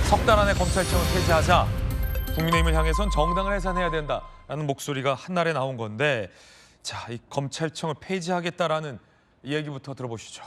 석 달 안에 검찰청을 폐지하자 국민의힘을 향해선 정당을 해산해야 된다라는 목소리가 한날에 나온 건데, 자, 이 검찰청을 폐지하겠다라는 이야기부터 들어보시죠.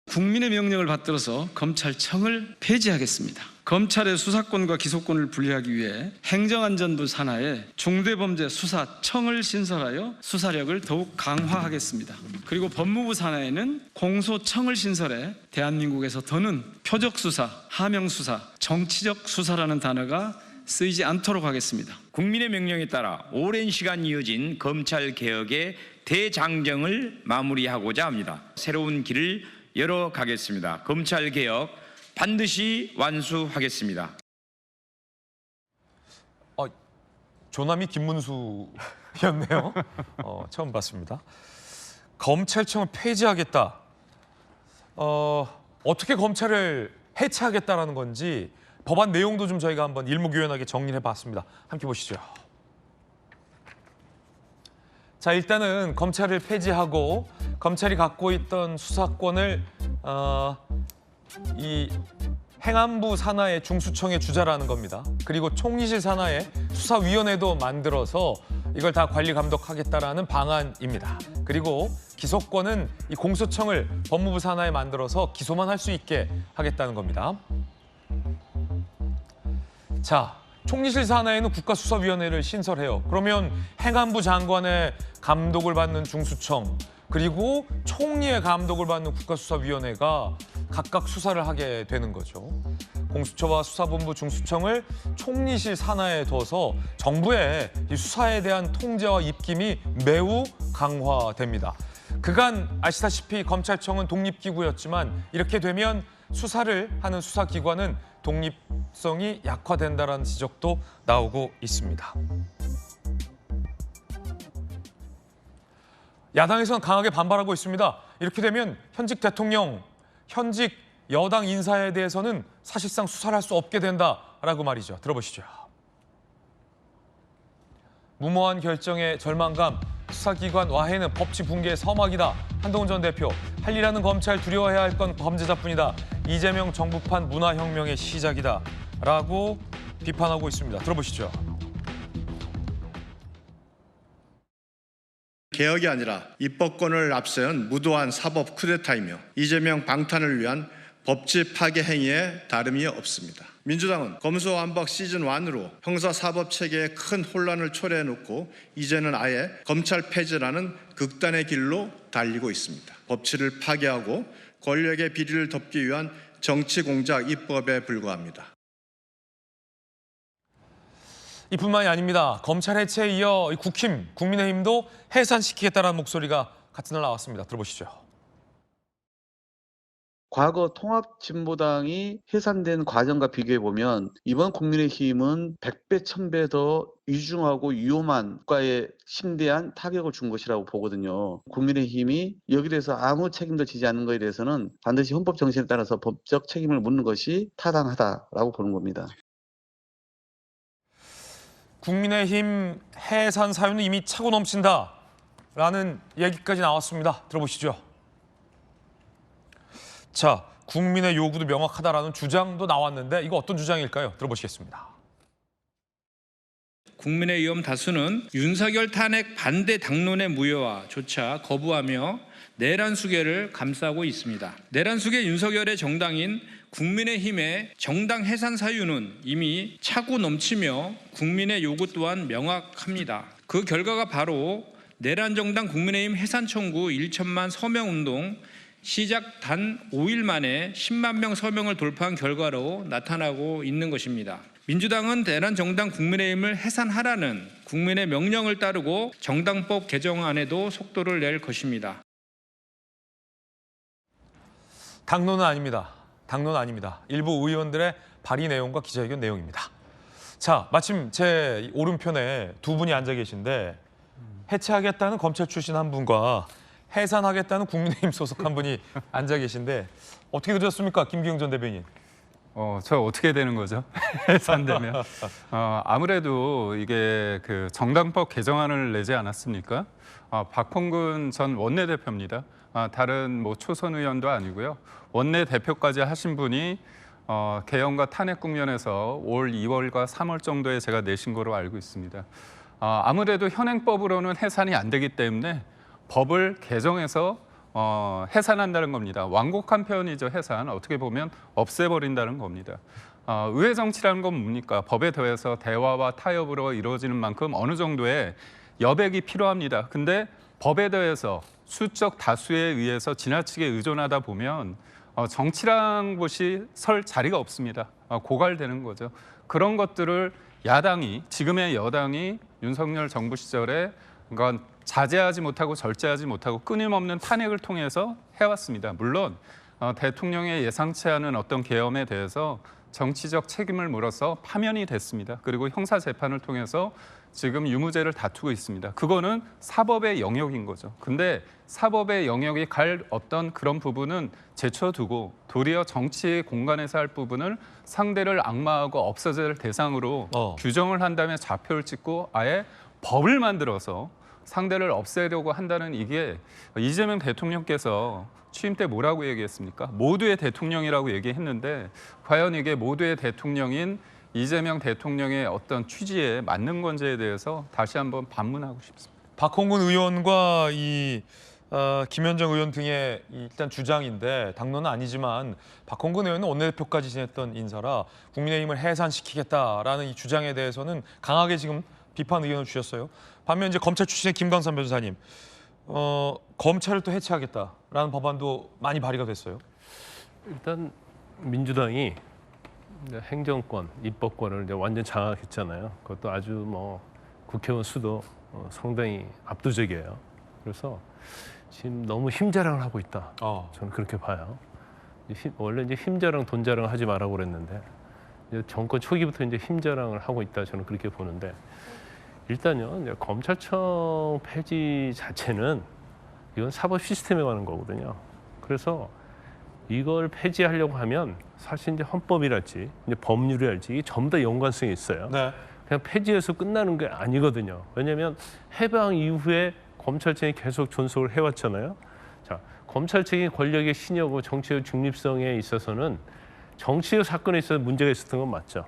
국민의 명령을 받들어서 검찰청을 폐지하겠습니다. 검찰의 수사권과 기소권을 분리하기 위해 행정안전부 산하에 중대범죄 수사청을 신설하여 수사력을 더욱 강화하겠습니다. 그리고 법무부 산하에는 공소청을 신설해 대한민국에서 더는 표적수사, 하명수사, 정치적 수사라는 단어가 쓰이지 않도록 하겠습니다. 국민의 명령에 따라 오랜 시간 이어진 검찰개혁의 대장정을 마무리하고자 합니다. 새로운 길을 열어가겠습니다. 검찰개혁 반드시 완수하겠습니다. 조남이 김문수였네요. 처음 봤습니다. 검찰청을 폐지하겠다. 어떻게 검찰을 해체하겠다라는 건지 법안 내용도 좀 저희가 한번 일목요연하게 정리를 해봤습니다. 함께 보시죠. 자, 일단은 검찰을 폐지하고 검찰이 갖고 있던 수사권을 이 행안부 산하의 중수청에 주자라는 겁니다. 그리고 총리실 산하에 수사위원회도 만들어서 이걸 다 관리 감독하겠다라는 방안입니다. 그리고 기소권은 이 공소청을 법무부 산하에 만들어서 기소만 할 수 있게 하겠다는 겁니다. 자, 총리실 산하에는 국가수사위원회를 신설해요. 그러면 행안부 장관의 감독을 받는 중수청, 그리고 총리의 감독을 받는 국가수사위원회가 각각 수사를 하게 되는 거죠. 공수처와 수사본부 중수청을 총리실 산하에 둬서 정부의 이 수사에 대한 통제와 입김이 매우 강화됩니다. 그간 아시다시피 검찰청은 독립기구였지만 이렇게 되면 수사를 하는 수사기관은 독립성이 약화된다는 지적도 나오고 있습니다. 야당에서는 강하게 반발하고 있습니다. 이렇게 되면 현직 대통령, 현직 여당 인사에 대해서는 사실상 수사를 할 수 없게 된다라고 말이죠. 들어보시죠. 무모한 결정의 절망감, 수사기관 와해는 법치 붕괴의 서막이다. 한동훈 전 대표, 할 일 하는 검찰 두려워해야 할 건 범죄자뿐이다. 이재명 정부판 문화혁명의 시작이다. 라고 비판하고 있습니다. 들어보시죠. 개혁이 아니라 입법권을 앞세운 무도한 사법 쿠데타이며 이재명 방탄을 위한 법치 파괴 행위에 다름이 없습니다. 민주당은 검수완박 시즌1으로 형사사법체계에 큰 혼란을 초래해놓고 이제는 아예 검찰 폐지라는 극단의 길로 달리고 있습니다. 법치를 파괴하고 권력의 비리를 덮기 위한 정치 공작 입법에 불과합니다. 이뿐만이 아닙니다. 검찰 해체에 이어 국힘, 국민의힘도 해산시키겠다는 목소리가 같은 날 나왔습니다. 들어보시죠. 과거 통합진보당이 해산된 과정과 비교해보면 이번 국민의힘은 100배, 1000배 더 위중하고 위험한 국가에 심대한 타격을 준 것이라고 보거든요. 국민의힘이 여기에 대해서 아무 책임도 지지 않는 것에 대해서는 반드시 헌법 정신에 따라서 법적 책임을 묻는 것이 타당하다라고 보는 겁니다. 국민의힘 해산 사유는 이미 차고 넘친다라는 얘기까지 나왔습니다. 들어보시죠. 자, 국민의 요구도 명확하다라는 주장도 나왔는데 이거 어떤 주장일까요? 들어보시겠습니다. 국민의 의원 다수는 윤석열 탄핵 반대 당론의 무효화조차 거부하며 내란 수계를 감싸고 있습니다. 내란 수계 윤석열의 정당인 국민의힘의 정당 해산 사유는 이미 차고 넘치며 국민의 요구 또한 명확합니다. 그 결과가 바로 내란 정당 국민의힘 해산 청구 1천만 서명 운동 시작 단 5일 만에 10만 명 서명을 돌파한 결과로 나타나고 있는 것입니다. 민주당은 내란 정당 국민의힘을 해산하라는 국민의 명령을 따르고 정당법 개정안에도 속도를 낼 것입니다. 당론은 아닙니다. 당론은 아닙니다. 일부 의원들의 발의 내용과 기자회견 내용입니다. 자, 마침 제 오른편에 두 분이 앉아 계신데 해체하겠다는 검찰 출신 한 분과 해산하겠다는 국민의힘 소속 한 분이 앉아 계신데 어떻게 들으셨습니까? 김기용 전 대변인. 저 어떻게 되는 거죠? 해산되면. 아무래도 이게 그 정당법 개정안을 내지 않았습니까? 박홍근 전 원내대표입니다. 다른 뭐 초선 의원도 아니고요. 원내대표까지 하신 분이 개헌과 탄핵 국면에서 올 2월과 3월 정도에 제가 내신 거로 알고 있습니다. 아무래도 현행법으로는 해산이 안 되기 때문에 법을 개정해서 해산한다는 겁니다. 완곡한 표현이죠. 해산. 어떻게 보면 없애버린다는 겁니다. 의회 정치라는 건 뭡니까? 법에 더해서 대화와 타협으로 이루어지는 만큼 어느 정도의 여백이 필요합니다. 근데 법에 더해서 수적 다수에 의해서 지나치게 의존하다 보면 정치란 곳이 설 자리가 없습니다. 고갈되는 거죠. 그런 것들을 야당이, 지금의 여당이 윤석열 정부 시절에 그러니까 자제하지 못하고 절제하지 못하고 끊임없는 탄핵을 통해서 해왔습니다. 물론 대통령의 예상치 않은 어떤 계엄에 대해서 정치적 책임을 물어서 파면이 됐습니다. 그리고 형사 재판을 통해서 지금 유무죄를 다투고 있습니다. 그거는 사법의 영역인 거죠. 근데 사법의 영역이 갈 어떤 그런 부분은 제쳐두고 도리어 정치의 공간에서 할 부분을 상대를 악마하고 없어질 대상으로 규정을 한 다음에 좌표를 찍고 아예 법을 만들어서 상대를 없애려고 한다는 이게 이재명 대통령께서 취임 때 뭐라고 얘기했습니까? 모두의 대통령이라고 얘기했는데 과연 이게 모두의 대통령인 이재명 대통령의 어떤 취지에 맞는 건지에 대해서 다시 한번 반문하고 싶습니다. 박홍근 의원과 김현정 의원 등의 일단 주장인데 당론은 아니지만 박홍근 의원은 원내대표까지 지냈던 인사라 국민의힘을 해산시키겠다라는 이 주장에 대해서는 강하게 지금 비판 의견을 주셨어요. 반면 이제 검찰 출신의 김광삼 변호사님, 검찰을 또 해체하겠다라는 법안도 많이 발의가 됐어요. 일단 민주당이 이제 행정권, 입법권을 이제 완전 장악했잖아요. 그것도 아주 뭐 국회의원 수도 상당히 압도적이에요. 그래서 지금 너무 힘자랑을 하고 있다. 저는 그렇게 봐요. 원래 이제 힘자랑, 돈자랑 하지 말라고 그랬는데 이제 정권 초기부터 이제 힘자랑을 하고 있다. 저는 그렇게 보는데 일단요, 이제 검찰청 폐지 자체는 이건 사법 시스템에 관한 거거든요. 그래서 이걸 폐지하려고 하면 사실 이제 헌법이랄지 이제 법률이랄지 이게 전부 다 연관성이 있어요. 네. 그냥 폐지해서 끝나는 게 아니거든요. 왜냐하면 해방 이후에 검찰청이 계속 존속을 해왔잖아요. 자, 검찰청의 권력의 신여고 정치의 중립성에 있어서는 정치적 사건에 있어서 문제가 있었던 건 맞죠.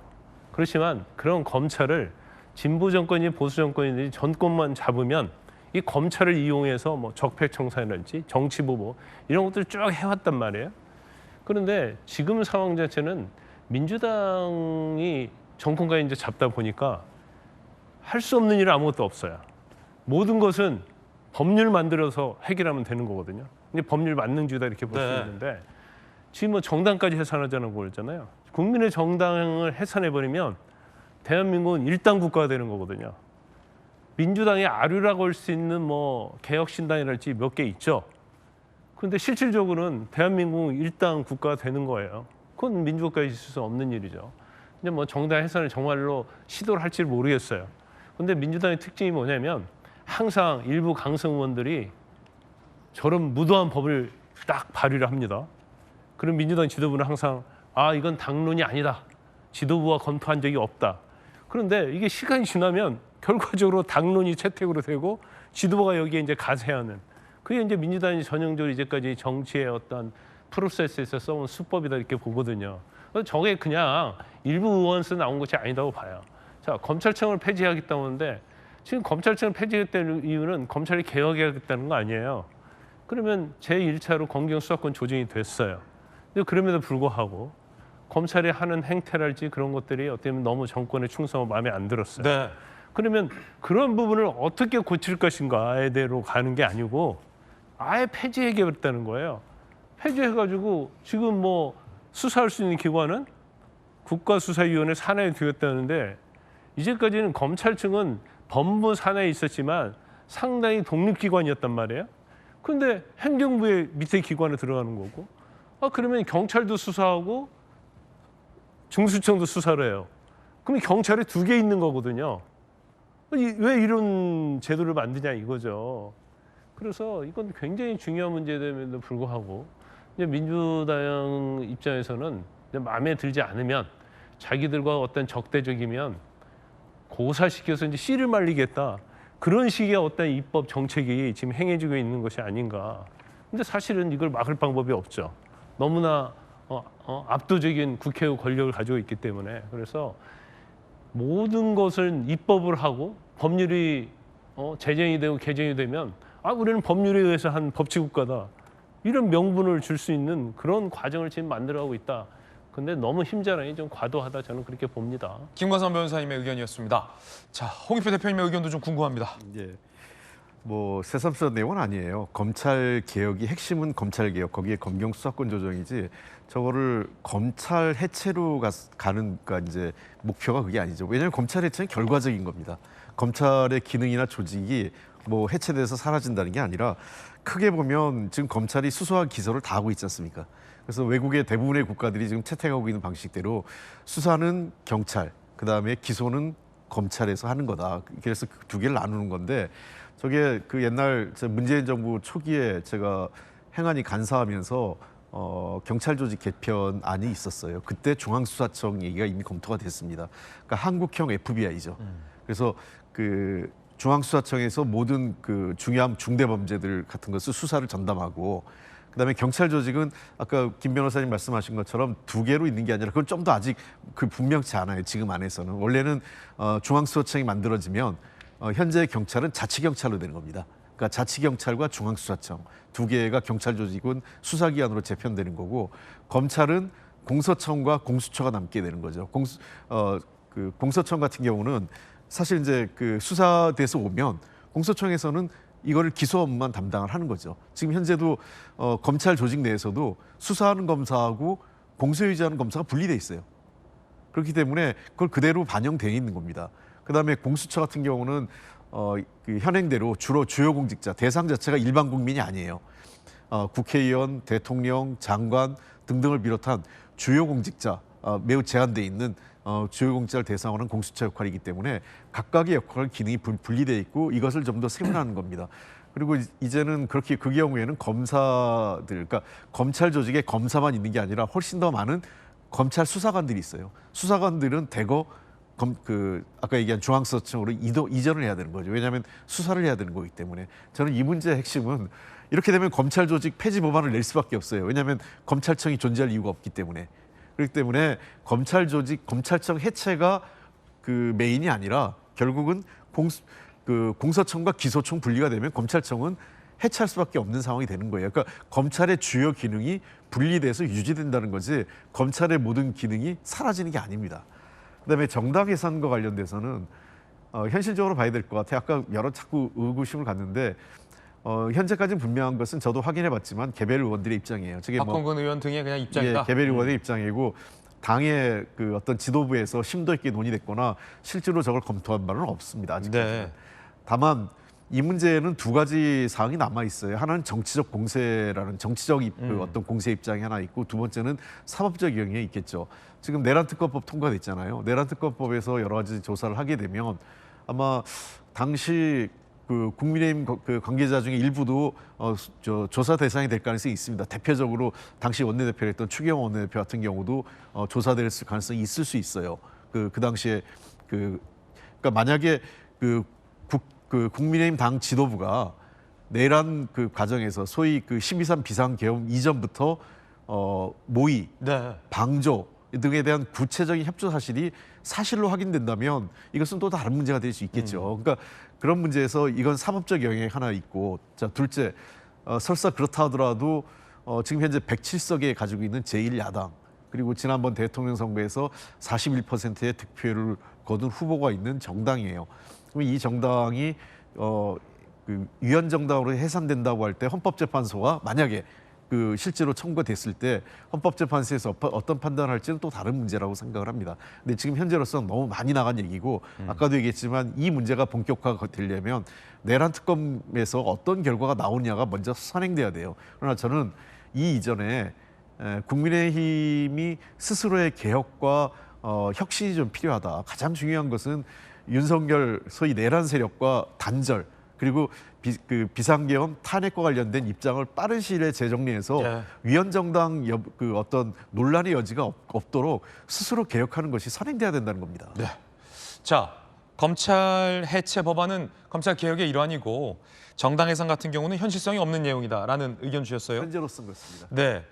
그렇지만 그런 검찰을 진보 정권이든 보수 정권이든 전권만 잡으면 이 검찰을 이용해서 뭐 적폐청산이랄지 정치보복 이런 것들을 쭉 해왔단 말이에요. 그런데 지금 상황 자체는 민주당이 정권까지 이제 잡다 보니까 할 수 없는 일은 아무것도 없어요. 모든 것은 법률 만들어서 해결하면 되는 거거든요. 근데 법률 만능주의다 이렇게 볼 수 네. 있는데 지금 뭐 정당까지 해산하자는 그러잖아요. 국민의 정당을 해산해버리면 대한민국은 일당 국가가 되는 거거든요. 민주당의 아류라고 할 수 있는 뭐 개혁신당이랄지 몇 개 있죠. 그런데 실질적으로는 대한민국은 일당 국가가 되는 거예요. 그건 민주국가에 있을 수 없는 일이죠. 근데 뭐 정당 해산을 정말로 시도를 할지 모르겠어요. 그런데 민주당의 특징이 뭐냐면 항상 일부 강성 의원들이 저런 무도한 법을 딱 발의를 합니다. 그럼 민주당 지도부는 항상 이건 당론이 아니다. 지도부와 검토한 적이 없다. 그런데 이게 시간이 지나면 결과적으로 당론이 채택으로 되고 지도부가 여기에 이제 가세하는 그게 이제 민주당이 전형적으로 이제까지 정치의 어떤 프로세스에서 써온 수법이다 이렇게 보거든요. 그래서 저게 그냥 일부 의원에서 나온 것이 아니다고 봐요. 자, 검찰청을 폐지하겠다고 하는데 지금 검찰청을 폐지하겠다는 이유는 검찰이 개혁해야겠다는 거 아니에요. 그러면 제1차로 검경 수사권 조정이 됐어요. 근데 그럼에도 불구하고 검찰이 하는 행태랄지 그런 것들이 어떻게 보면 너무 정권의 충성을 마음에 안 들었어요. 네. 그러면 그런 부분을 어떻게 고칠 것인가에 대로 가는 게 아니고 아예 폐지해버렸다는 거예요. 폐지해가지고 지금 뭐 수사할 수 있는 기관은 국가수사위원회 산하에 두었다는데 이제까지는 검찰청은 법무 산하에 있었지만 상당히 독립기관이었단 말이에요. 그런데 행정부의 밑에 기관에 들어가는 거고 그러면 경찰도 수사하고 중수청도 수사를 해요. 그러면 경찰에 2개 있는 거거든요. 왜 이런 제도를 만드냐 이거죠. 그래서 이건 굉장히 중요한 문제임에도 불구하고 이제 민주당 입장에서는 마음에 들지 않으면 자기들과 어떤 적대적이면 고사시켜서 이제 씨를 말리겠다. 그런 식의 어떤 입법 정책이 지금 행해지고 있는 것이 아닌가. 근데 사실은 이걸 막을 방법이 없죠. 너무나 압도적인 국회 권력을 가지고 있기 때문에 그래서 모든 것을 입법을 하고 법률이 제정이 되고 개정이 되면 우리는 법률에 의해서 한 법치국가다 이런 명분을 줄 수 있는 그런 과정을 지금 만들어가고 있다. 근데 너무 힘자랑이 좀 과도하다 저는 그렇게 봅니다. 김관선 변호사님의 의견이었습니다. 자, 홍익표 대표님의 의견도 좀 궁금합니다. 예. 뭐 새삼스러운 내용은 아니에요. 검찰 개혁이 핵심은 검찰 개혁, 거기에 검경 수사권 조정이지. 저거를 검찰 해체로 가는 이제 목표가 그게 아니죠. 왜냐하면 검찰 해체는 결과적인 겁니다. 검찰의 기능이나 조직이 뭐 해체돼서 사라진다는 게 아니라 크게 보면 지금 검찰이 수사와 기소를 다 하고 있지 않습니까? 그래서 외국의 대부분의 국가들이 지금 채택하고 있는 방식대로 수사는 경찰, 그 다음에 기소는 검찰에서 하는 거다. 그래서 그 두 개를 나누는 건데 저게 그 옛날 문재인 정부 초기에 제가 행안위 간사하면서 경찰 조직 개편안이 있었어요. 그때 중앙수사청 얘기가 이미 검토가 됐습니다. 그러니까 한국형 FBI죠. 그래서 그 중앙수사청에서 모든 그 중요한 중대범죄들 같은 것을 수사를 전담하고 그다음에 경찰 조직은 아까 김 변호사님 말씀하신 것처럼 두 개로 있는 게 아니라 그건 좀 더 아직 그 분명치 않아요. 지금 안에서는 원래는 중앙수사청이 만들어지면 현재 경찰은 자치경찰로 되는 겁니다. 그러니까 자치경찰과 중앙수사청 두 개가 경찰 조직은 수사기관으로 재편되는 거고 검찰은 공소청과 공수처가 남게 되는 거죠. 그 공소청 같은 경우는 사실 이제 그 수사돼서 오면 공소청에서는 이거를 기소 업무만 담당을 하는 거죠. 지금 현재도 검찰 조직 내에서도 수사하는 검사하고 공소유지하는 검사가 분리돼 있어요. 그렇기 때문에 그걸 그대로 반영되어 있는 겁니다. 그다음에 공수처 같은 경우는 그 현행대로 주로 주요 공직자 대상 자체가 일반 국민이 아니에요. 국회의원, 대통령, 장관 등등을 비롯한 주요 공직자 매우 제한돼 있는 주요 공직자를 대상으로 한 공수처 역할이기 때문에 각각의 역할 기능이 분리되어 있고 이것을 좀 더 세분화하는 겁니다. 그리고 이제는 그렇게 그 경우에는 검사들, 그러니까 검찰 조직에 검사만 있는 게 아니라 훨씬 더 많은 검찰 수사관들이 있어요. 수사관들은 대거 아까 얘기한 중앙수사청으로 이전을 해야 되는 거죠. 왜냐하면 수사를 해야 되는 거기 때문에 저는 이 문제의 핵심은 이렇게 되면 검찰 조직 폐지 법안을 낼 수밖에 없어요. 왜냐하면 검찰청이 존재할 이유가 없기 때문에. 그렇기 때문에 검찰 조직, 검찰청 해체가 그 메인이 아니라 결국은 공소청과 기소청 분리가 되면 검찰청은 해체할 수밖에 없는 상황이 되는 거예요. 그러니까 검찰의 주요 기능이 분리돼서 유지된다는 거지 검찰의 모든 기능이 사라지는 게 아닙니다. 그다음에 정당 예산과 관련돼서는 현실적으로 봐야 될 것 같아요. 아까 여러 자꾸 의구심을 갖는데 현재까지는 분명한 것은 저도 확인해봤지만 개별 의원들의 입장이에요. 저게 박홍근 의원 등의 그냥 입장이다. 예, 개별 의원의 입장이고 당의 그 어떤 지도부에서 심도 있게 논의됐거나 실제로 저걸 검토한 바는 없습니다. 아직까지. 네. 다만 이 문제에는 두 가지 사항이 남아 있어요. 하나는 정치적 공세라는 정치적 어떤 공세 입장이 하나 있고 두 번째는 사법적 영역이 있겠죠. 지금 내란특검법 통과됐잖아요. 내란특검법에서 여러 가지 조사를 하게 되면 아마 당시 그 국민의힘 그 관계자 중에 일부도 조사 대상이 될 가능성이 있습니다. 대표적으로 당시 원내대표였던 추경호 원내대표 같은 경우도 조사될 가능성이 있을 수 있어요. 그 당시에 그러니까 만약에 그 국민의힘 당 지도부가 내란 그 과정에서 소위 그 12.3 비상계엄 이전부터 모의, 네. 방조 등에 대한 구체적인 협조 사실이 사실로 확인된다면 이것은 또 다른 문제가 될 수 있겠죠. 그러니까 그런 문제에서 이건 사법적 영역이 하나 있고, 자 둘째, 설사 그렇다 하더라도 지금 현재 107석에 가지고 있는 제1야당 그리고 지난번 대통령 선거에서 41%의 득표율을 거둔 후보가 있는 정당이에요. 그럼 이 정당이 그 위헌 정당으로 해산된다고 할 때 헌법재판소가 만약에 그 실제로 청구가 됐을 때 헌법재판소에서 어떤 판단을 할지는 또 다른 문제라고 생각을 합니다. 근데 지금 현재로서는 너무 많이 나간 얘기고 아까도 얘기했지만 이 문제가 본격화가 되려면 내란 특검에서 어떤 결과가 나오냐가 먼저 선행돼야 돼요. 그러나 저는 이 이전에 국민의힘이 스스로의 개혁과 혁신이 좀 필요하다. 가장 중요한 것은 윤석열 소위 내란 세력과 단절 그리고 비상계엄 탄핵과 관련된 입장을 빠른 시일에 재정리해서 예. 위헌 정당 그 어떤 논란의 여지가 없도록 스스로 개혁하는 것이 선행돼야 된다는 겁니다. 네. 자, 검찰 해체 법안은 검찰 개혁의 일환이고 정당 해산 같은 경우는 현실성이 없는 내용이다라는 의견 주셨어요. 현재로서는 그렇습니다. 네.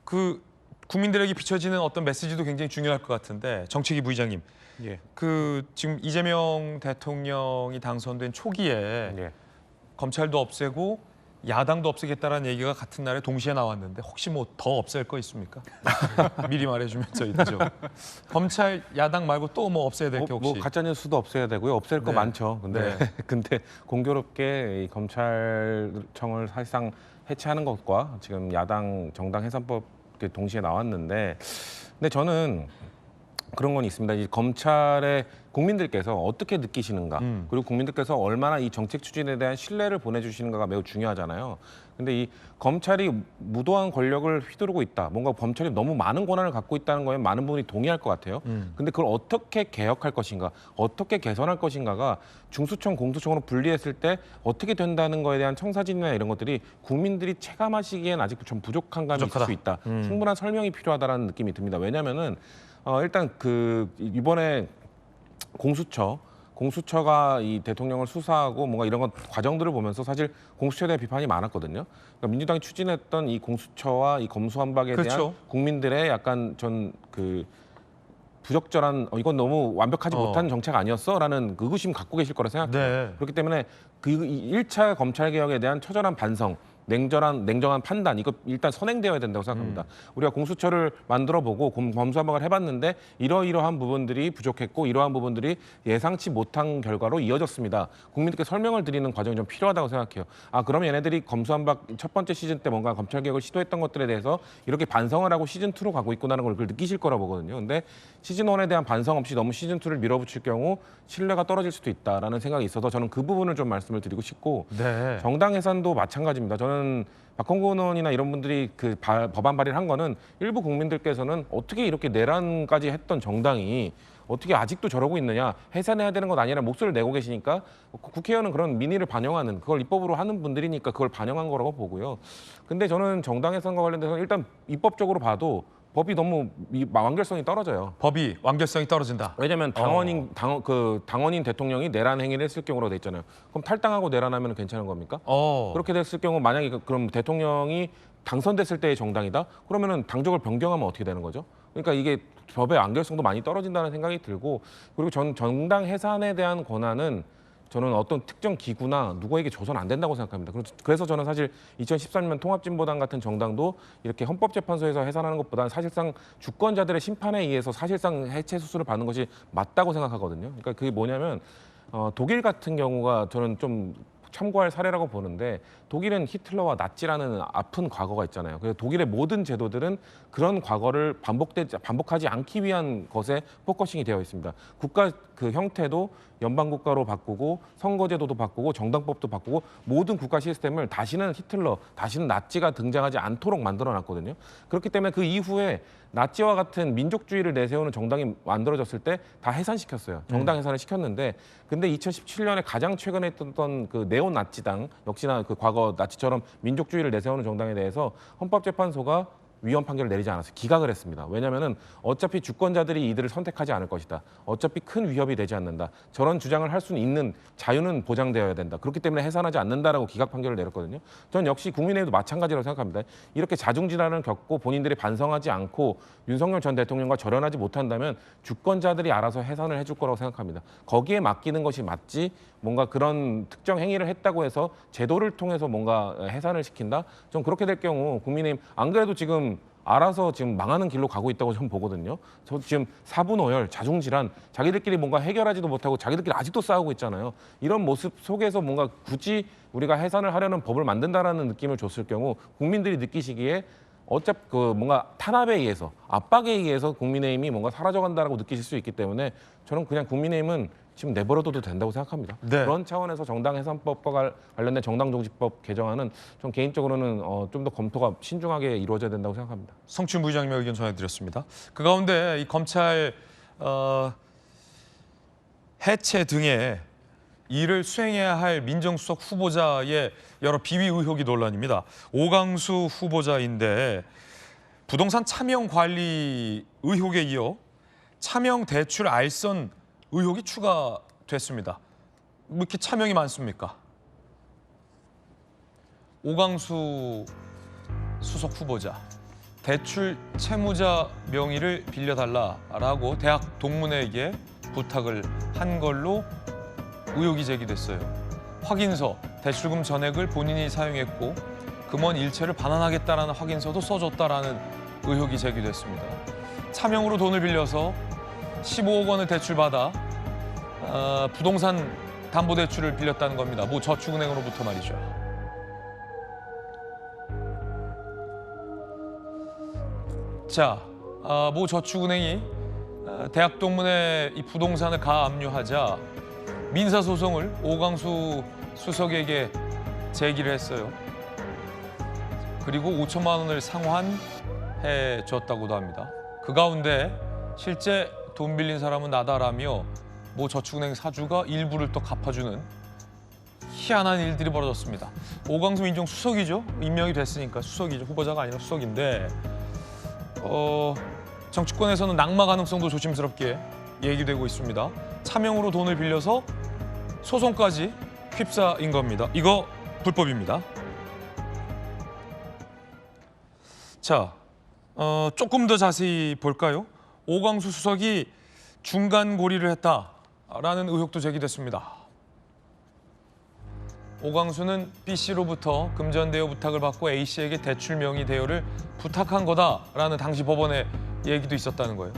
그 국민들에게 비춰지는 어떤 메시지도 굉장히 중요할 것 같은데 정책위 부의장님, 예. 그 지금 이재명 대통령이 당선된 초기에 예. 검찰도 없애고 야당도 없애겠다라는 얘기가 같은 날에 동시에 나왔는데 혹시 뭐 더 없앨 거 있습니까? 미리 말해주면 저희죠. 검찰 야당 말고 또 뭐 없애야 될 게 혹시? 뭐 가짜 뉴스도 없애야 되고요. 없앨 거 네. 많죠. 근데 네. 근데 공교롭게 이 검찰청을 사실상 해체하는 것과 지금 야당 정당 해산법 이렇게 동시에 나왔는데, 근데 저는 그런 건 있습니다. 이 검찰의 국민들께서 어떻게 느끼시는가, 그리고 국민들께서 얼마나 이 정책 추진에 대한 신뢰를 보내주시는가가 매우 중요하잖아요. 근데 이 검찰이 무도한 권력을 휘두르고 있다, 뭔가 검찰이 너무 많은 권한을 갖고 있다는 거에 많은 분들이 동의할 것 같아요. 근데 그걸 어떻게 개혁할 것인가, 어떻게 개선할 것인가가 중수청, 공수청으로 분리했을 때 어떻게 된다는 거에 대한 청사진이나 이런 것들이 국민들이 체감하시기엔 아직도 좀 부족한 감이 있을 수 있다. 충분한 설명이 필요하다는 느낌이 듭니다. 왜냐하면은 일단 그 이번에 공수처가 이 대통령을 수사하고 뭔가 이런 것 과정들을 보면서 사실 공수처에 대한 비판이 많았거든요. 그러니까 민주당이 추진했던 이 공수처와 이 검수완박에 그렇죠. 대한 국민들의 약간 그 부적절한 이건 너무 완벽하지 못한 정책 아니었어라는 의구심 갖고 계실 거라 생각해요. 네. 그렇기 때문에 그 1차 검찰 개혁에 대한 처절한 반성, 냉정한 판단, 이거 일단 선행되어야 된다고 생각합니다. 우리가 공수처를 만들어보고 검수완박을 해봤는데 이러이러한 부분들이 부족했고 이러한 부분들이 예상치 못한 결과로 이어졌습니다. 국민들께 설명을 드리는 과정이 좀 필요하다고 생각해요. 그러면 얘네들이 검수완박 첫 번째 시즌 때 뭔가 검찰 개혁을 시도했던 것들에 대해서 이렇게 반성을 하고 시즌 2로 가고 있구나라는 걸 그걸 느끼실 거라 보거든요. 근데 시즌 1에 대한 반성 없이 너무 시즌 2를 밀어붙일 경우 신뢰가 떨어질 수도 있다라는 생각이 있어서 저는 그 부분을 좀 말씀을 드리고 싶고, 네. 정당 해산도 마찬가지입니다. 저는 박홍근 의원이나 이런 분들이 그 법안 발의를 한 거는 일부 국민들께서는 어떻게 이렇게 내란까지 했던 정당이 어떻게 아직도 저러고 있느냐, 해산해야 되는 것 아니라 목소리를 내고 계시니까 국회의원은 그런 민의를 반영하는, 그걸 입법으로 하는 분들이니까 그걸 반영한 거라고 보고요. 근데 저는 정당 해산과 관련돼서 일단 입법적으로 봐도 법이 너무 완결성이 떨어져요. 법이 완결성이 떨어진다. 왜냐하면 당원인 대통령이 내란 행위를 했을 경우로 돼 있잖아요. 그럼 탈당하고 내란하면 괜찮은 겁니까? 그렇게 됐을 경우 만약에 그럼 대통령이 당선됐을 때의 정당이다? 그러면은 당적을 변경하면 어떻게 되는 거죠? 그러니까 이게 법의 완결성도 많이 떨어진다는 생각이 들고, 그리고 전 정당 해산에 대한 권한은 저는 어떤 특정 기구나 누구에게 줘서는 안 된다고 생각합니다. 그래서 저는 사실 2013년 통합진보당 같은 정당도 이렇게 헌법재판소에서 해산하는 것보다는 사실상 주권자들의 심판에 의해서 사실상 해체 수술을 받는 것이 맞다고 생각하거든요. 그러니까 그게 뭐냐면 독일 같은 경우가 저는 좀 참고할 사례라고 보는데, 독일은 히틀러와 나치라는 아픈 과거가 있잖아요. 그래서 독일의 모든 제도들은 그런 과거를 반복하지 않기 위한 것에 포커싱이 되어 있습니다. 국가 그 형태도 연방국가로 바꾸고 선거제도도 바꾸고 정당법도 바꾸고 모든 국가 시스템을 다시는 히틀러, 다시는 나치가 등장하지 않도록 만들어놨거든요. 그렇기 때문에 그 이후에 나치와 같은 민족주의를 내세우는 정당이 만들어졌을 때 다 해산시켰어요. 정당 해산을 시켰는데, 근데 2017년에 가장 최근에 했던 그 네오나치당, 역시나 그 과거 나치처럼 민족주의를 내세우는 정당에 대해서 헌법재판소가 위헌 판결을 내리지 않았어요. 기각을 했습니다. 왜냐하면 어차피 주권자들이 이들을 선택하지 않을 것이다. 어차피 큰 위협이 되지 않는다. 저런 주장을 할 수는 있는 자유는 보장되어야 된다. 그렇기 때문에 해산하지 않는다라고 기각 판결을 내렸거든요. 전 역시 국민의힘도 마찬가지라고 생각합니다. 이렇게 자중질환을 겪고 본인들이 반성하지 않고 윤석열 전 대통령과 절연하지 못한다면 주권자들이 알아서 해산을 해줄 거라고 생각합니다. 거기에 맡기는 것이 맞지, 뭔가 그런 특정 행위를 했다고 해서 제도를 통해서 뭔가 해산을 시킨다? 좀 그렇게 될 경우 국민의힘 안 그래도 지금 알아서 지금 망하는 길로 가고 있다고 저는 보거든요. 저 지금 사분오열, 자중질환, 자기들끼리 뭔가 해결하지도 못하고 자기들끼리 아직도 싸우고 있잖아요. 이런 모습 속에서 뭔가 굳이 우리가 해산을 하려는 법을 만든다라는 느낌을 줬을 경우 국민들이 느끼시기에 어차피 뭔가 탄압에 의해서, 압박에 의해서 국민의힘이 뭔가 사라져간다라고 느끼실 수 있기 때문에 저는 그냥 국민의힘은 지금 내버려둬도 된다고 생각합니다. 네. 그런 차원에서 정당 해산법과 관련된 정당정지법 개정안은 전 개인적으로는 좀 더 검토가 신중하게 이루어져야 된다고 생각합니다. 성춘 부의장님의 의견 전해드렸습니다. 그 가운데 이 검찰 해체 등의 이를 수행해야 할 민정수석 후보자의 여러 비위 의혹이 논란입니다. 오강수 후보자인데 부동산 차명 관리 의혹에 이어 차명 대출 알선 의혹이 추가됐습니다. 뭐 이렇게 차명이 많습니까? 오강수 수석 후보자. 대출 채무자 명의를 빌려달라라고 대학 동문회에게 부탁을 한 걸로 의혹이 제기됐어요. 확인서, 대출금 전액을 본인이 사용했고 금원 일체를 반환하겠다라는 확인서도 써줬다라는 의혹이 제기됐습니다. 차명으로 돈을 빌려서 15억 원을 대출받아 부동산 담보대출을 빌렸다는 겁니다. 모 저축은행으로부터 말이죠. 자, 모 저축은행이 대학 동문회 이 부동산을 가압류하자 민사소송을 오광수 수석에게 제기를 했어요. 그리고 5천만 원을 상환해 줬다고도 합니다. 그 가운데 실제 돈 빌린 사람은 나다라며 모 저축은행 사주가 일부를 또 갚아주는 희한한 일들이 벌어졌습니다. 오광수 민정수석이죠. 임명이 됐으니까 수석이죠. 후보자가 아니라 수석인데 정치권에서는 낙마 가능성도 조심스럽게 얘기되고 있습니다. 차명으로 돈을 빌려서 소송까지 휩싸인 겁니다. 이거 불법입니다. 자, 조금 더 자세히 볼까요? 오광수 수석이 중간 고리를 했다라는 의혹도 제기됐습니다. 오광수는 B씨로부터 금전대여 부탁을 받고 A씨에게 대출 명의 대여를 부탁한 거다라는 당시 법원의 얘기도 있었다는 거예요.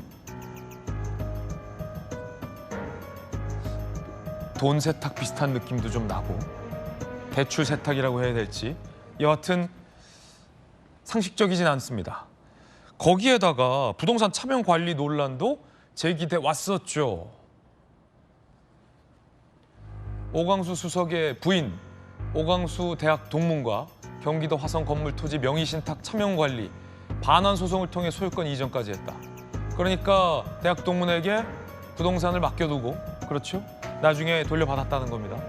돈 세탁 비슷한 느낌도 좀 나고 대출 세탁이라고 해야 될지 여하튼 상식적이진 않습니다. 거기에다가 부동산 차명 관리 논란도 제기돼 왔었죠. 오광수 수석의 부인 오광수 대학 동문과 경기도 화성 건물 토지 명의신탁 차명 관리 반환 소송을 통해 소유권 이전까지 했다. 그러니까 대학 동문에게 부동산을 맡겨두고 그렇죠? 나중에 돌려받았다는 겁니다.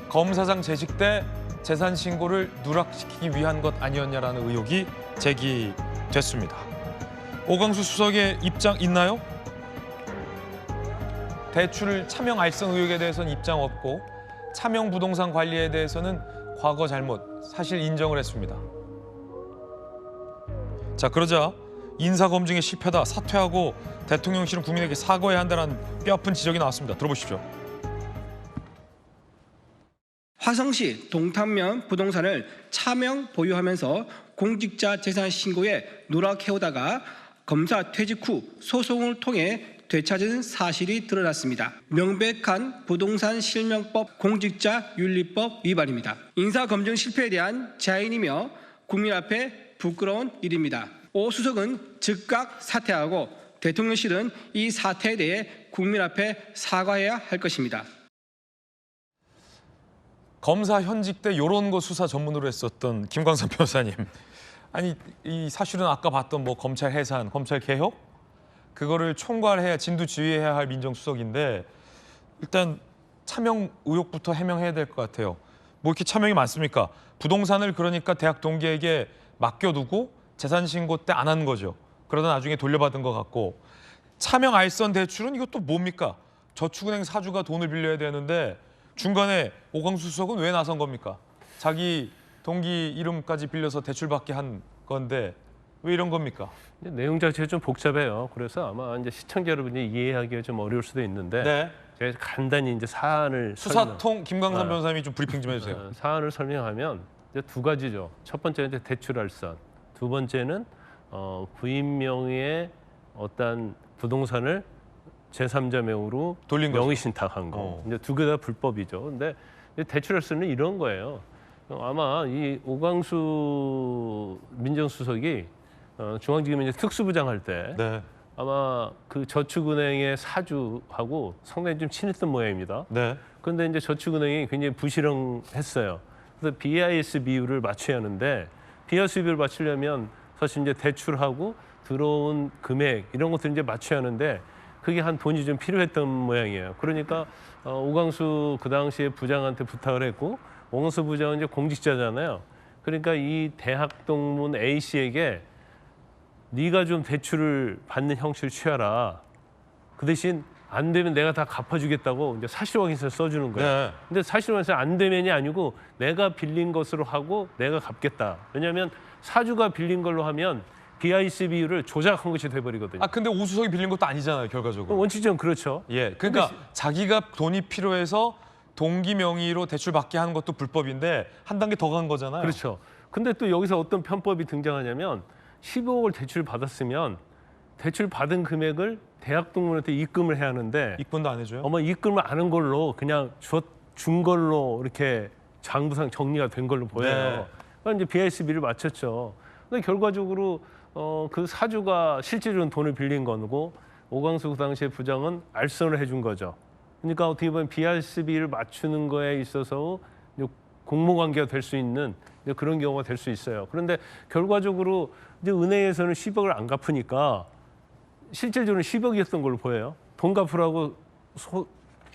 검사장 재직 때 재산 신고를 누락시키기 위한 것 아니었냐라는 의혹이 제기됐습니다. 오광수 수석의 입장 있나요? 대출을 차명 알선 의혹에 대해서는 입장 없고 차명 부동산 관리에 대해서는 과거 잘못 사실 인정을 했습니다. 자, 그러자 인사검증에 실패다 사퇴하고 대통령실은 국민에게 사과해야 한다는 뼈아픈 지적이 나왔습니다. 들어보십시오. 화성시 동탄면 부동산을 차명 보유하면서 공직자 재산 신고에 누락해오다가 검사 퇴직 후 소송을 통해 되찾은 사실이 드러났습니다. 명백한 부동산 실명법 공직자 윤리법 위반입니다. 인사검증 실패에 대한 자인이며 국민 앞에 부끄러운 일입니다. 오 수석은 즉각 사퇴하고 대통령실은 이 사태에 대해 국민 앞에 사과해야 할 것입니다. 검사 현직 때 이런 거 수사 전문으로 했었던 김광선 변호사님. 아니 이 사실은 아까 봤던 뭐 검찰 해산, 검찰 개혁 그거를 총괄해야 진두지휘해야 할 민정수석인데 일단 차명 의혹부터 해명해야 될 것 같아요. 뭐 이렇게 차명이 많습니까? 부동산을 그러니까 대학 동기에게 맡겨두고 재산 신고 때 안 한 거죠. 그러다 나중에 돌려받은 것 같고 차명 알선 대출은 이것도 뭡니까? 저축은행 사주가 돈을 빌려야 되는데 중간에 오광수 수석은 왜 나선 겁니까? 자기 동기 이름까지 빌려서 대출받게 한 건데 왜 이런 겁니까? 내용 자체가 좀 복잡해요. 그래서 아마 이제 시청자 여러분이 이해하기가 좀 어려울 수도 있는데 네. 제가 간단히 이제 사안을 수사통 김광선 변호사님이 좀 브리핑 좀 해주세요. 사안을 설명하면 이제 두 가지죠. 첫 번째는 이제 대출 알선, 두 번째는 부인 명의의 어떤 부동산을 제3자 명으로 돌린 거죠. 명의 신탁한 거. 이제 두 개 다 불법이죠. 근데 대출 알선은 이런 거예요. 아마 이 오광수 민정수석이 중앙지검 이제 특수부장 할 때 네. 아마 그 저축은행의 사주하고 상당히 좀 친했던 모양입니다. 네. 그런데 이제 저축은행이 굉장히 부실형했어요. 그래서 BIS 비율을 맞춰야 하는데 BIS 비율을 맞추려면 사실 이제 대출하고 들어온 금액 이런 것들 이제 맞춰야 하는데 그게 한 돈이 좀 필요했던 모양이에요. 그러니까 오광수 그 당시에 부장한테 부탁을 했고 오광수 부장은 이제 공직자잖아요. 그러니까 이 대학 동문 A 씨에게 네가 좀 대출을 받는 형식을 취하라. 그 대신 안 되면 내가 다 갚아주겠다고 이제 사실확인서를 써주는 거예요. 네. 근데 사실확인서 안 되면이 아니고 내가 빌린 것으로 하고 내가 갚겠다. 왜냐하면 사주가 빌린 걸로 하면 BICB를 조작한 것이 돼버리거든요. 아 근데 오수석이 빌린 것도 아니잖아요, 결과적으로. 원칙적으로 그렇죠. 예, 그러니까 자기가 돈이 필요해서 동기 명의로 대출 받게 하는 것도 불법인데 한 단계 더 간 거잖아요. 그렇죠. 근데 또 여기서 어떤 편법이 등장하냐면 15억을 대출 받았으면 대출 받은 금액을 대학 동문한테 입금을 해야 하는데 입금도 안 해줘요? 어머 입금을 안 한 걸로 그냥 준 걸로 이렇게 장부상 정리가 된 걸로 보여요. 네. 그러니까 이제 BICB를 맞췄죠. 근데 결과적으로 그 사주가 실질적으로 돈을 빌린 거고 오광수 그 당시에 부장은 알선을 해준 거죠. 그러니까 어떻게 보면 BICB를 맞추는 거에 있어서 공모관계가 될 수 있는 그런 경우가 될 수 있어요. 그런데 결과적으로 이제 은행에서는 10억을 안 갚으니까 실질적으로 10억이었던 걸로 보여요. 돈 갚으라고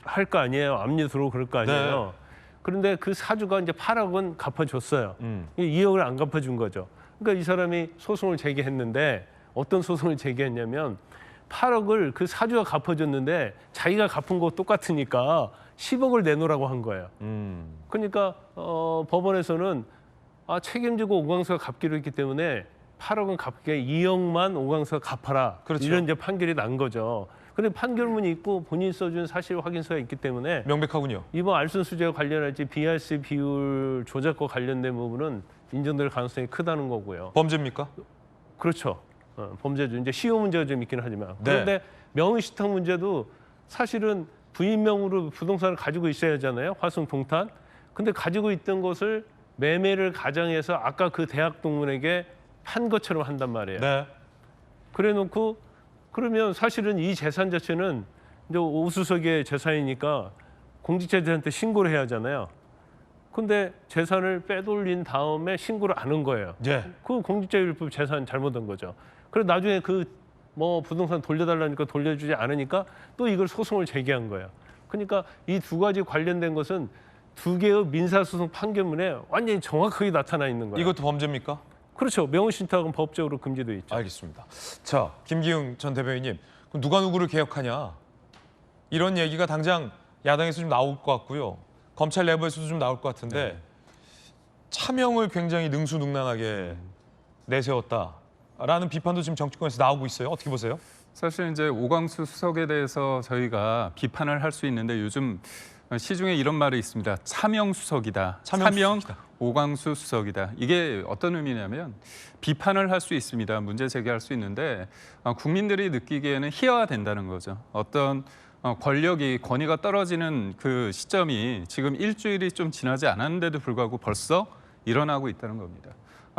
할 거 아니에요. 압류 들어오고 그럴 거 아니에요. 네. 그런데 그 사주가 이제 8억은 갚아줬어요. 2억을 안 갚아준 거죠. 그러니까 이 사람이 소송을 제기했는데 어떤 소송을 제기했냐면 8억을 그 사주가 갚아줬는데 자기가 갚은 거 똑같으니까 10억을 내놓으라고 한 거예요. 그러니까 법원에서는 책임지고 오광수가 갚기로 했기 때문에 8억은 갚게 2억만 오광수가 갚아라. 그렇죠. 이런 이제 판결이 난 거죠. 근데 판결문이 있고 본인이 써준 사실 확인서가 있기 때문에 명백하군요. 이번 알선 수재와 관련할지 BRC 비율 조작과 관련된 부분은 인정될 가능성이 크다는 거고요. 범죄입니까? 그렇죠. 범죄죠. 이제 시효 문제가 좀 있긴 하지만 네. 그런데 명의신탁 문제도 사실은 부인 명으로 부동산을 가지고 있어야 하잖아요. 화성 동탄. 근데 가지고 있던 것을 매매를 가정해서 아까 그 대학 동문에게 판 것처럼 한단 말이에요. 네. 그래놓고 그러면 사실은 이 재산 자체는 이제 오수석의 재산이니까 공직자들한테 신고를 해야 하잖아요. 근데 재산을 빼돌린 다음에 신고를 안 한 거예요. 예. 그 공직자율법 재산 잘못한 거죠. 그래서 나중에 그 뭐 부동산 돌려달라니까 돌려주지 않으니까 또 이걸 소송을 제기한 거예요. 그러니까 이 두 가지 관련된 것은 두 개의 민사소송 판결문에 완전히 정확하게 나타나 있는 거예요. 이것도 범죄입니까? 그렇죠. 명의신탁은 법적으로 금지돼 있죠. 알겠습니다. 자, 김기웅 전 대변인님, 그럼 누가 누구를 개혁하냐? 이런 얘기가 당장 야당에서 좀 나올 것 같고요. 검찰 내부에서도 좀 나올 것 같은데 차명을 굉장히 능수능란하게 내세웠다라는 비판도 지금 정치권에서 나오고 있어요. 어떻게 보세요? 사실 이제 오광수 수석에 대해서 저희가 비판을 할 수 있는데 요즘 시중에 이런 말이 있습니다. 차명 수석이다. 차명 오광수 수석이다. 이게 어떤 의미냐면 비판을 할 수 있습니다. 문제 제기할 수 있는데 국민들이 느끼기에는 희화화된다는 거죠. 어떤 권위가 떨어지는 그 시점이 지금 일주일이 좀 지나지 않았는데도 불구하고 벌써 일어나고 있다는 겁니다.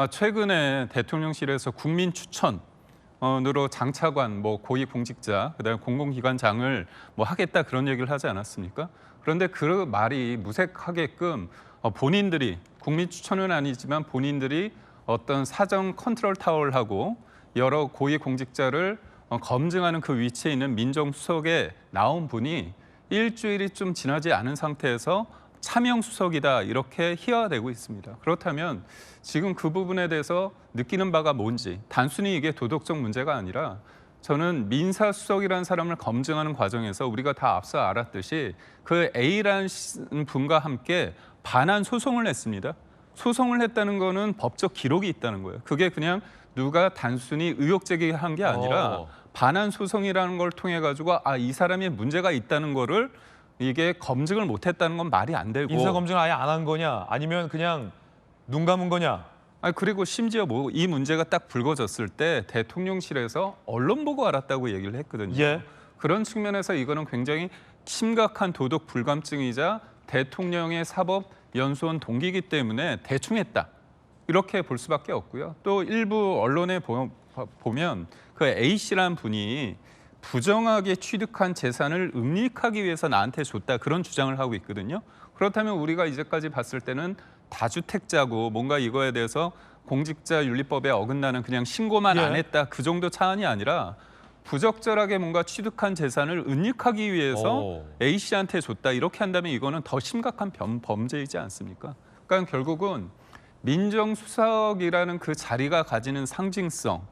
최근에 대통령실에서 국민 추천으로 장차관, 뭐 고위공직자, 그다음에 공공기관장을 뭐 하겠다 그런 얘기를 하지 않았습니까? 그런데 그 말이 무색하게끔 본인들이 국민 추천은 아니지만 본인들이 어떤 사정 컨트롤 타워를 하고 여러 고위공직자를 검증하는 그 위치에 있는 민정수석에 나온 분이 일주일이 좀 지나지 않은 상태에서 차명수석이다 이렇게 희화되고 있습니다. 그렇다면 지금 그 부분에 대해서 느끼는 바가 뭔지 단순히 이게 도덕적 문제가 아니라 저는 민사수석이라는 사람을 검증하는 과정에서 우리가 다 앞서 알았듯이 그 A라는 분과 함께 반환 소송을 했습니다. 소송을 했다는 거는 법적 기록이 있다는 거예요. 그게 그냥 누가 단순히 의혹 제기한 게 아니라 반환 소송이라는 걸 통해 가지고 이 사람이 문제가 있다는 거를 이게 검증을 못했다는 건 말이 안 되고 인사 검증을 아예 안 한 거냐, 아니면 그냥 눈 감은 거냐? 그리고 심지어 뭐 이 문제가 딱 불거졌을 때 대통령실에서 언론 보고 알았다고 얘기를 했거든요. 예. 그런 측면에서 이거는 굉장히 심각한 도덕 불감증이자 대통령의 사법 연수원 동기이기 때문에 대충 했다. 이렇게 볼 수밖에 없고요. 또 일부 언론에 보면 그 A씨라는 분이 부정하게 취득한 재산을 은닉하기 위해서 나한테 줬다 그런 주장을 하고 있거든요. 그렇다면 우리가 이제까지 봤을 때는 다주택자고 뭔가 이거에 대해서 공직자윤리법에 어긋나는 그냥 신고만 안 했다 그 정도 차원이 아니라 부적절하게 뭔가 취득한 재산을 은닉하기 위해서 A씨한테 줬다 이렇게 한다면 이거는 더 심각한 범죄이지 않습니까? 그러니까 결국은 민정수석이라는 그 자리가 가지는 상징성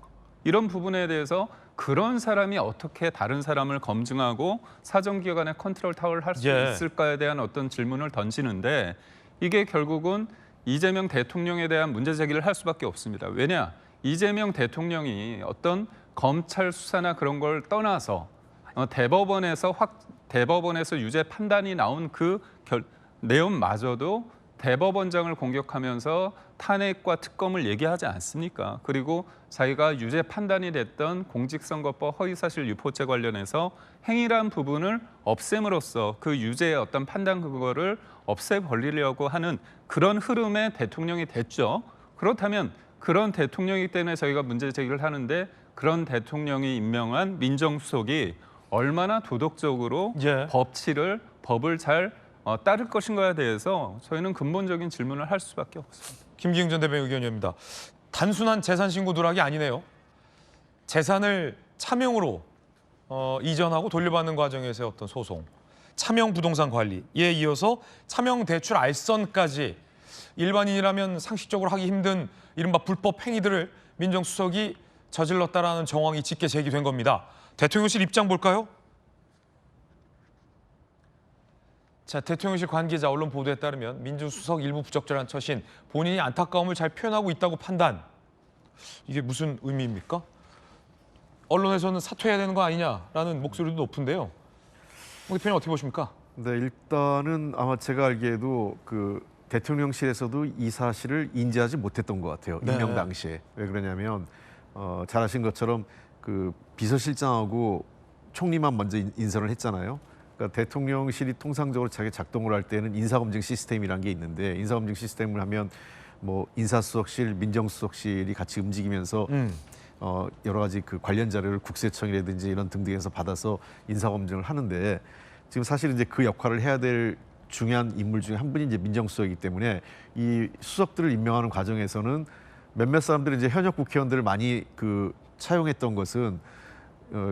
이런 부분에 대해서 그런 사람이 어떻게 다른 사람을 검증하고 사정기관의 컨트롤 타워를 할 수 있을까에 대한 어떤 질문을 던지는데 이게 결국은 이재명 대통령에 대한 문제 제기를 할 수밖에 없습니다. 왜냐? 이재명 대통령이 어떤 검찰 수사나 그런 걸 떠나서 대법원에서 유죄 판단이 나온 그 내용마저도 대법원장을 공격하면서 탄핵과 특검을 얘기하지 않습니까? 그리고 자기가 유죄 판단이 됐던 공직선거법 허위사실 유포죄 관련해서 행위란 부분을 없앰으로써 그 유죄의 어떤 판단 그거를 없애버리려고 하는 그런 흐름의 대통령이 됐죠. 그렇다면 그런 대통령이기 때문에 저희가 문제 제기를 하는데 그런 대통령이 임명한 민정수석이 얼마나 도덕적으로 법을 잘 따를 것인가에 대해서 저희는 근본적인 질문을 할 수밖에 없습니다. 김기흥 전 대변인 의견입니다. 단순한 재산 신고 누락이 아니네요. 재산을 차명으로 이전하고 돌려받는 과정에서의 어떤 소송, 차명 부동산 관리에 이어서 차명 대출 알선까지 일반인이라면 상식적으로 하기 힘든 이른바 불법 행위들을 민정수석이 저질렀다라는 정황이 짙게 제기된 겁니다. 대통령실 입장 볼까요? 자, 대통령실 관계자 언론 보도에 따르면 민정수석 일부 부적절한 처신, 본인이 안타까움을 잘 표현하고 있다고 판단. 이게 무슨 의미입니까? 언론에서는 사퇴해야 되는 거 아니냐라는 목소리도 높은데요. 대표님 어떻게 보십니까? 네, 일단은 아마 제가 알기에도 그 대통령실에서도 이 사실을 인지하지 못했던 것 같아요. 네. 임명 당시에. 왜 그러냐면 잘 아신 것처럼 그 비서실장하고 총리만 먼저 인선을 했잖아요. 그러니까 대통령실이 통상적으로 자기 작동을 할 때는 인사검증 시스템이라는 게 있는데 인사검증 시스템을 하면 뭐 인사수석실, 민정수석실이 같이 움직이면서 여러 가지 그 관련 자료를 국세청이라든지 이런 등등에서 받아서 인사검증을 하는데 지금 사실 이제 그 역할을 해야 될 중요한 인물 중에 한 분이 이제 민정수석이기 때문에 이 수석들을 임명하는 과정에서는 몇몇 사람들이 이제 현역 국회의원들을 많이 그 차용했던 것은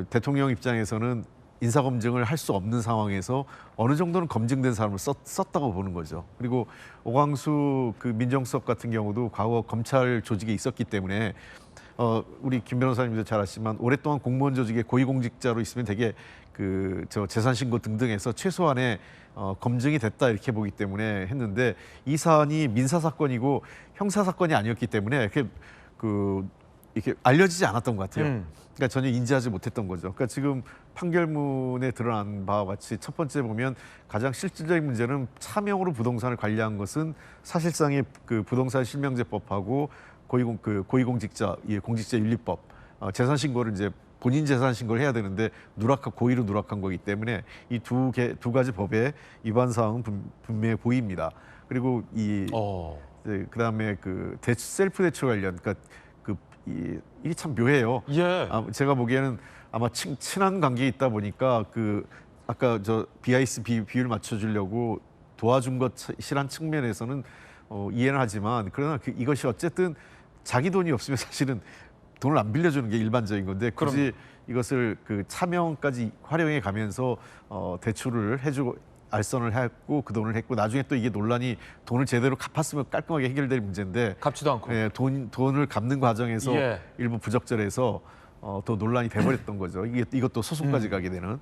대통령 입장에서는 인사검증을 할 수 없는 상황에서 어느 정도는 검증된 사람을 썼다고 보는 거죠. 그리고 오광수 그 민정수석 같은 경우도 과거 검찰 조직에 있었기 때문에 우리 김 변호사님도 잘 아시지만 오랫동안 공무원 조직에 고위공직자로 있으면 되게 그 재산 신고 등등해서 최소한의 검증이 됐다 이렇게 보기 때문에 했는데 이 사안이 민사 사건이고 형사 사건이 아니었기 때문에 이렇게 알려지지 않았던 것 같아요. 그러니까 전혀 인지하지 못했던 거죠. 그러니까 지금 판결문에 드러난 바와 같이 첫 번째 보면 가장 실질적인 문제는 차명으로 부동산을 관리한 것은 사실상의 그 부동산 실명제법하고 고위공직자 공직자윤리법 재산 신고를 이제 본인 재산 신고를 해야 되는데 고의로 누락한 거기 때문에 이 두 가지 법의 위반 사항은 분명히 보입니다. 그리고 그다음에 그 셀프 대출 관련 그러니까 이게 참 묘해요. 예. 제가 보기에는 아마 친한 관계에 있다 보니까 아까 BIS 비율 맞춰주려고 도와준 것이란 측면에서는 이해는 하지만 그러나 이것이 어쨌든 자기 돈이 없으면 사실은 돈을 안 빌려주는 게 일반적인 건데 굳이 이것을 그 차명까지 활용해 가면서 대출을 해주고 알선을 했고 그 돈을 했고 나중에 또 이게 논란이 돈을 제대로 갚았으면 깔끔하게 해결될 문제인데 갚지도 않고 돈을 갚는 과정에서 예. 일부 부적절해서 더 논란이 돼버렸던 거죠. 이것도 소송까지 가게 되는.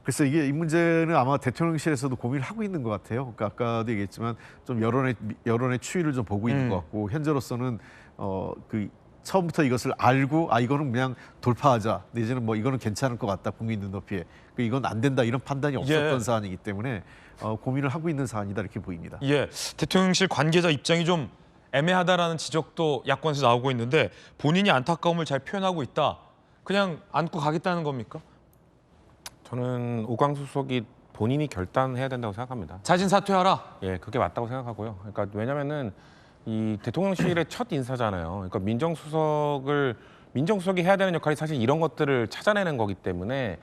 그래서 이 문제는 아마 대통령실에서도 고민을 하고 있는 것 같아요. 그러니까 아까도 얘기했지만 좀 여론의 추이를 좀 보고 있는 것 같고 현재로서는 처음부터 이것을 알고 이거는 그냥 돌파하자 내지는 뭐 이거는 괜찮을 것 같다 국민 눈높이에 이건 안 된다 이런 판단이 없었던 사안이기 때문에 고민을 하고 있는 사안이다 이렇게 보입니다. 예, 대통령실 관계자 입장이 좀 애매하다라는 지적도 야권에서 나오고 있는데 본인이 안타까움을 잘 표현하고 있다. 그냥 안고 가겠다는 겁니까? 저는 오광수 수석이 본인이 결단해야 된다고 생각합니다. 자진 사퇴하라. 예, 그게 맞다고 생각하고요. 그러니까 왜냐면은 이 대통령실의 첫 인사잖아요. 그러니까 민정수석이 해야 되는 역할이 사실 이런 것들을 찾아내는 거기 때문에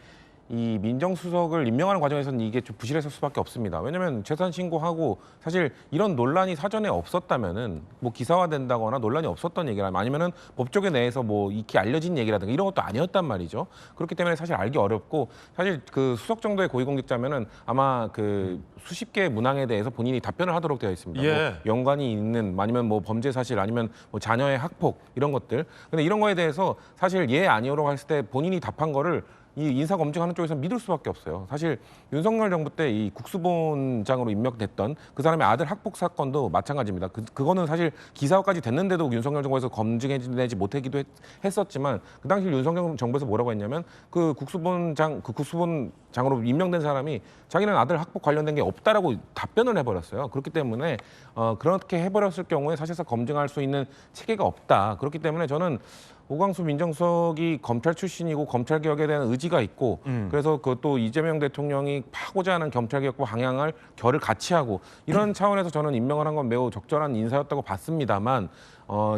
이 민정수석을 임명하는 과정에서는 이게 좀 부실했을 수밖에 없습니다. 왜냐하면 재산 신고하고 사실 이런 논란이 사전에 없었다면은 뭐 기사화된다거나 논란이 없었던 얘기라면 아니면은 법조계 내에서 뭐 익히 알려진 얘기라든가 이런 것도 아니었단 말이죠. 그렇기 때문에 사실 알기 어렵고 사실 그 수석 정도의 고위공직자면은 아마 그 수십 개의 문항에 대해서 본인이 답변을 하도록 되어 있습니다. 예. 뭐 연관이 있는 아니면 뭐 범죄 사실 아니면 뭐 자녀의 학폭 이런 것들. 근데 이런 거에 대해서 사실 예 아니오라고 했을 때 본인이 답한 거를 이 인사 검증하는 쪽에서 믿을 수밖에 없어요. 사실 윤석열 정부 때 이 국수본장으로 임명됐던 그 사람의 아들 학폭 사건도 마찬가지입니다. 그거는 사실 기사화까지 됐는데도 윤석열 정부에서 검증해내지 못하기도 했었지만 그 당시 윤석열 정부에서 뭐라고 했냐면 그 국수본장으로 임명된 사람이 자기는 아들 학폭 관련된 게 없다라고 답변을 해버렸어요. 그렇기 때문에 그렇게 해버렸을 경우에 사실상 검증할 수 있는 체계가 없다. 그렇기 때문에 저는 오광수 민정수석이 검찰 출신이고 검찰 개혁에 대한 의지가 있고 그래서 그것도 이재명 대통령이 하고자 하는 검찰 개혁과 방향을 결을 같이 하고 이런 차원에서 저는 임명을 한 건 매우 적절한 인사였다고 봤습니다만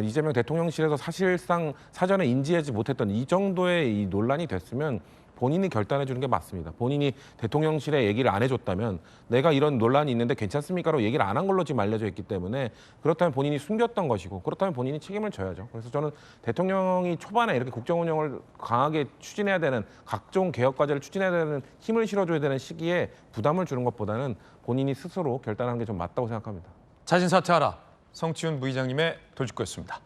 이재명 대통령실에서 사실상 사전에 인지하지 못했던 이 정도의 이 논란이 됐으면 본인이 결단해 주는 게 맞습니다. 본인이 대통령실에 얘기를 안 해줬다면 내가 이런 논란이 있는데 괜찮습니까로 얘기를 안 한 걸로 지금 알려져 있기 때문에 그렇다면 본인이 숨겼던 것이고 그렇다면 본인이 책임을 져야죠. 그래서 저는 대통령이 초반에 이렇게 국정 운영을 강하게 추진해야 되는 각종 개혁 과제를 추진해야 되는 힘을 실어줘야 되는 시기에 부담을 주는 것보다는 본인이 스스로 결단하는 게 좀 맞다고 생각합니다. 자진 사퇴하라. 성치훈 부의장님의 돌직구였습니다.